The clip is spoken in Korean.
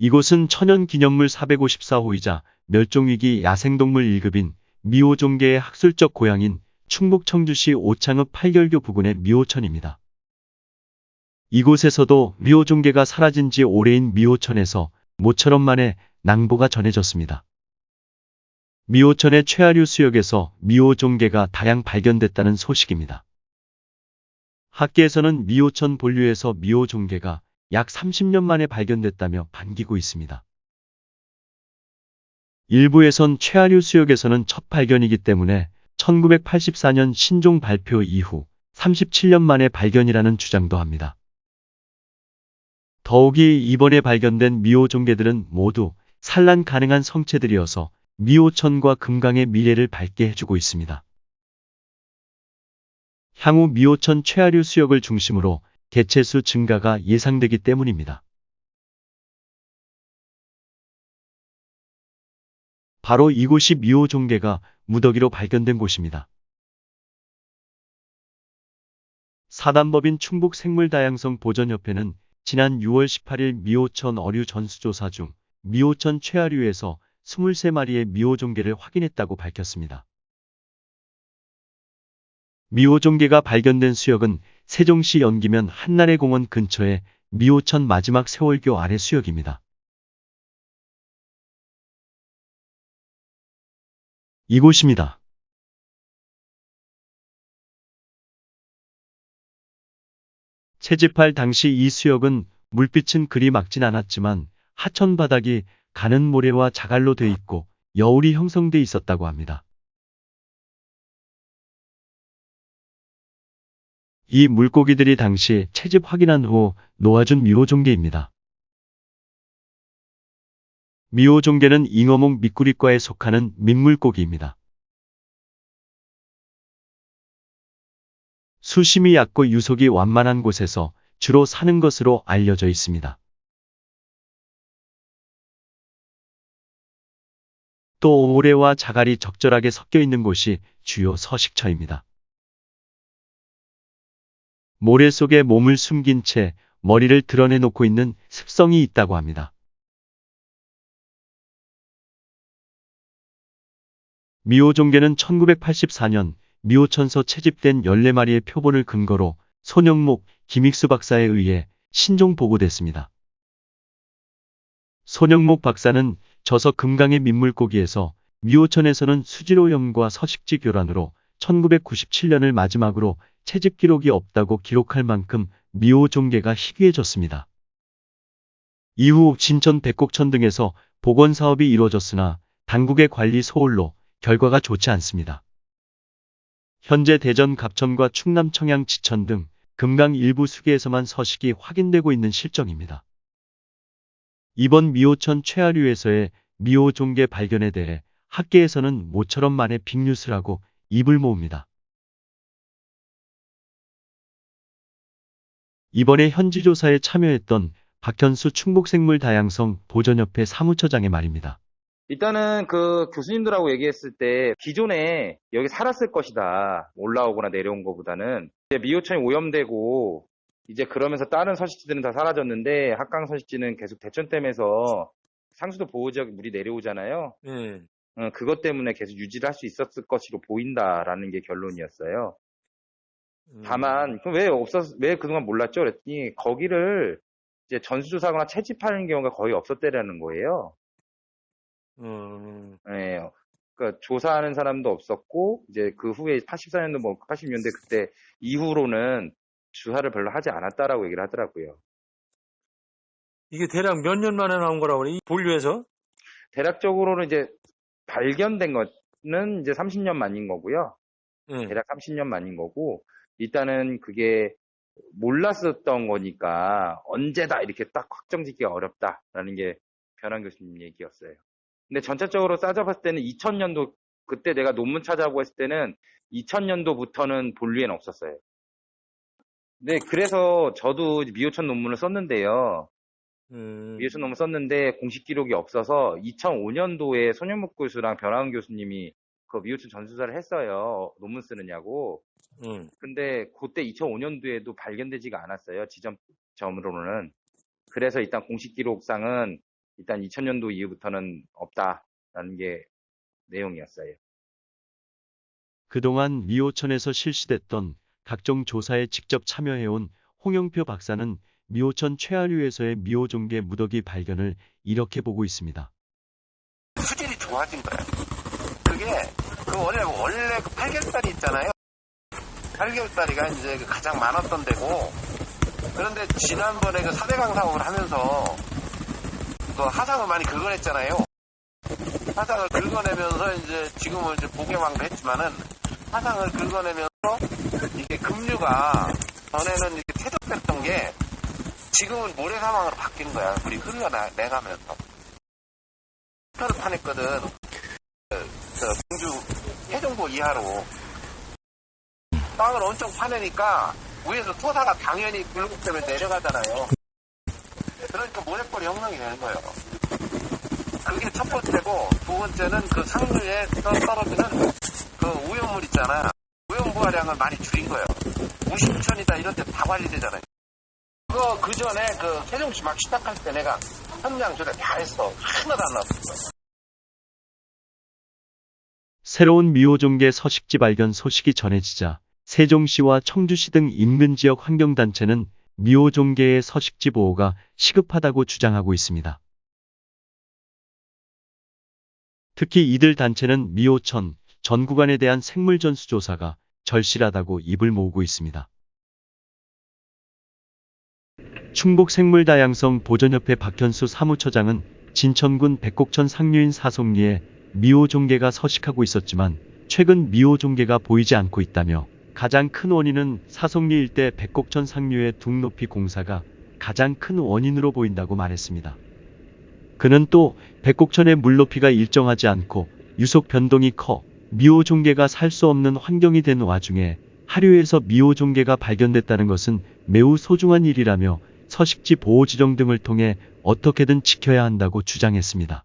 이곳은 천연기념물 454호이자 멸종위기 야생동물 1급인 미호종계의 학술적 고향인 충북 청주시 오창읍 팔결교 부근의 미호천입니다. 이곳에서도 미호종계가 사라진 지 오래인 미호천에서 모처럼 만에 낭보가 전해졌습니다. 미호천의 최하류 수역에서 미호종계가 다량 발견됐다는 소식입니다. 학계에서는 미호천 본류에서 미호종계가 약 30년 만에 발견됐다며 반기고 있습니다. 일부에선 최하류 수역에서는 첫 발견이기 때문에 1984년 신종 발표 이후 37년 만에 발견이라는 주장도 합니다. 더욱이 이번에 발견된 미호종계들은 모두 산란 가능한 성체들이어서 미호천과 금강의 미래를 밝게 해주고 있습니다. 향후 미호천 최하류 수역을 중심으로 개체수 증가가 예상되기 때문입니다. 바로 이곳이 미호종계가 무더기로 발견된 곳입니다. 사단법인 충북생물다양성 보전협회는 지난 6월 18일 미호천 어류 전수조사 중 미호천 최하류에서 23마리의 미호종계를 확인했다고 밝혔습니다. 미호종계가 발견된 수역은 세종시 연기면 한나래공원 근처의 미호천 마지막 세월교 아래 수역입니다. 이곳입니다. 채집할 당시 이 수역은 물빛은 그리 맑진 않았지만 하천 바닥이 가는 모래와 자갈로 돼 있고 여울이 형성돼 있었다고 합니다. 이 물고기들이 당시 채집 확인한 후 놓아준 미호종계입니다. 미호종계는 잉어목 미꾸리과에 속하는 민물고기입니다. 수심이 얕고 유속이 완만한 곳에서 주로 사는 것으로 알려져 있습니다. 또 모래와 자갈이 적절하게 섞여 있는 곳이 주요 서식처입니다. 모래 속에 몸을 숨긴 채 머리를 드러내놓고 있는 습성이 있다고 합니다. 미호종계는 1984년 미호천서 채집된 14마리의 표본을 근거로 손영목, 김익수 박사에 의해 신종 보고됐습니다. 손영목 박사는 저서 금강의 민물고기에서 미호천에서는 수질오염과 서식지 교란으로 1997년을 마지막으로 채집 기록이 없다고 기록할 만큼 미호종계가 희귀해졌습니다. 이후 진천 백곡천 등에서 복원 사업이 이루어졌으나 당국의 관리 소홀로 결과가 좋지 않습니다. 현재 대전 갑천과 충남 청양 지천 등 금강 일부 수계에서만 서식이 확인되고 있는 실정입니다. 이번 미호천 최하류에서의 미호종계 발견에 대해 학계에서는 모처럼 만에 빅뉴스라고 입을 모읍니다. 이번에 현지조사에 참여했던 박현수 충북생물다양성 보전협회 사무처장의 말입니다. 일단은 그 교수님들하고 얘기했을 때 기존에 여기 살았을 것이다. 올라오거나 내려온 것보다는 이제 미호천이 오염되고 이제 그러면서 다른 서식지들은 다 사라졌는데 합강 서식지는 계속 대천댐에서 상수도 보호지역 물이 내려오잖아요. 그것 때문에 계속 유지를 할 수 있었을 것으로 보인다라는 게 결론이었어요. 다만 그럼 왜 그동안 몰랐죠? 그랬더니 거기를 이제 전수조사하거나 채집하는 경우가 거의 없었대라는 거예요. 예, 그러니까 조사하는 사람도 없었고 이제 그 후에 84년도 뭐 80년대 그때 이후로는 조사를 별로 하지 않았다라고 얘기를 하더라고요. 이게 대략 몇 년 만에 나온 거라고 그래? 이 본류에서? 대략적으로는 이제 발견된 거는 이제 30년 만인 거고요. 대략 30년 만인 거고 일단은 그게 몰랐었던 거니까 언제다 이렇게 딱 확정짓기가 어렵다라는 게 변환 교수님 얘기였어요. 근데 전체적으로 따져봤을 때는 2000년도 그때 내가 논문 찾아보고 했을 때는 2000년도부터는 본류에는 없었어요. 네, 그래서 저도 미호천 논문을 썼는데요. 미호천 논문 썼는데 공식 기록이 없어서 2005년도에 손영목 교수랑 변화은 교수님이 그 미호천 전수사를 했어요. 논문 쓰느냐고. 근데 그때 2005년도에도 발견되지가 않았어요. 지점으로는. 그래서 일단 공식 기록상은 일단 2000년도 이후부터는 없다라는 게 내용이었어요. 그동안 미호천에서 실시됐던 각종 조사에 직접 참여해온 홍영표 박사는 미호천 최하류에서의 미호종계 무더기 발견을 이렇게 보고 있습니다. 수질이 좋아진 거야. 그게 원래 그 팔결다리 있잖아요. 팔결다리가 이제 가장 많았던 데고, 그런데 지난번에 그 4대강 사업을 하면서 그 하상을 많이 긁어냈잖아요. 하상을 긁어내면서 이제 지금은 이제 보개망도 했지만은 하상을 긁어내면서 이게 급류가 전에는 이렇게 퇴적됐던 게 지금은 모래사망으로 바뀐 거야. 물이 흘러내가면서. 터를 파냈거든. 공주 해종고 이하로. 땅을 엄청 파내니까 위에서 토사가 당연히 굴곡 때문에 내려가잖아요. 그러니까 모래벌이 형성이 되는 거예요. 그게 첫 번째고, 두 번째는 그 상류에 떨어지는 그 오염물 있잖아. 오염부하량을 많이 줄인 거예요. 우심천이다 이런 데 다 관리되잖아요. 그 전에 그 세종시 막 시작할 때 내가 현장 조사 다 했어. 하나도 안 나왔어. 새로운 미호종계 서식지 발견 소식이 전해지자 세종시와 청주시 등 인근 지역 환경단체는 미호종계의 서식지 보호가 시급하다고 주장하고 있습니다. 특히 이들 단체는 미호천 전 구간에 대한 생물 전수 조사가 절실하다고 입을 모으고 있습니다. 충북생물다양성 보전협회 박현수 사무처장은 진천군 백곡천 상류인 사송리에 미호종계가 서식하고 있었지만 최근 미호종계가 보이지 않고 있다며 가장 큰 원인은 사송리 일대 백곡천 상류의 둥높이 공사가 가장 큰 원인으로 보인다고 말했습니다. 그는 또 백곡천의 물높이가 일정하지 않고 유속 변동이 커 미호종계가 살 수 없는 환경이 된 와중에 하류에서 미호종계가 발견됐다는 것은 매우 소중한 일이라며 서식지 보호 지정 등을 통해 어떻게든 지켜야 한다고 주장했습니다.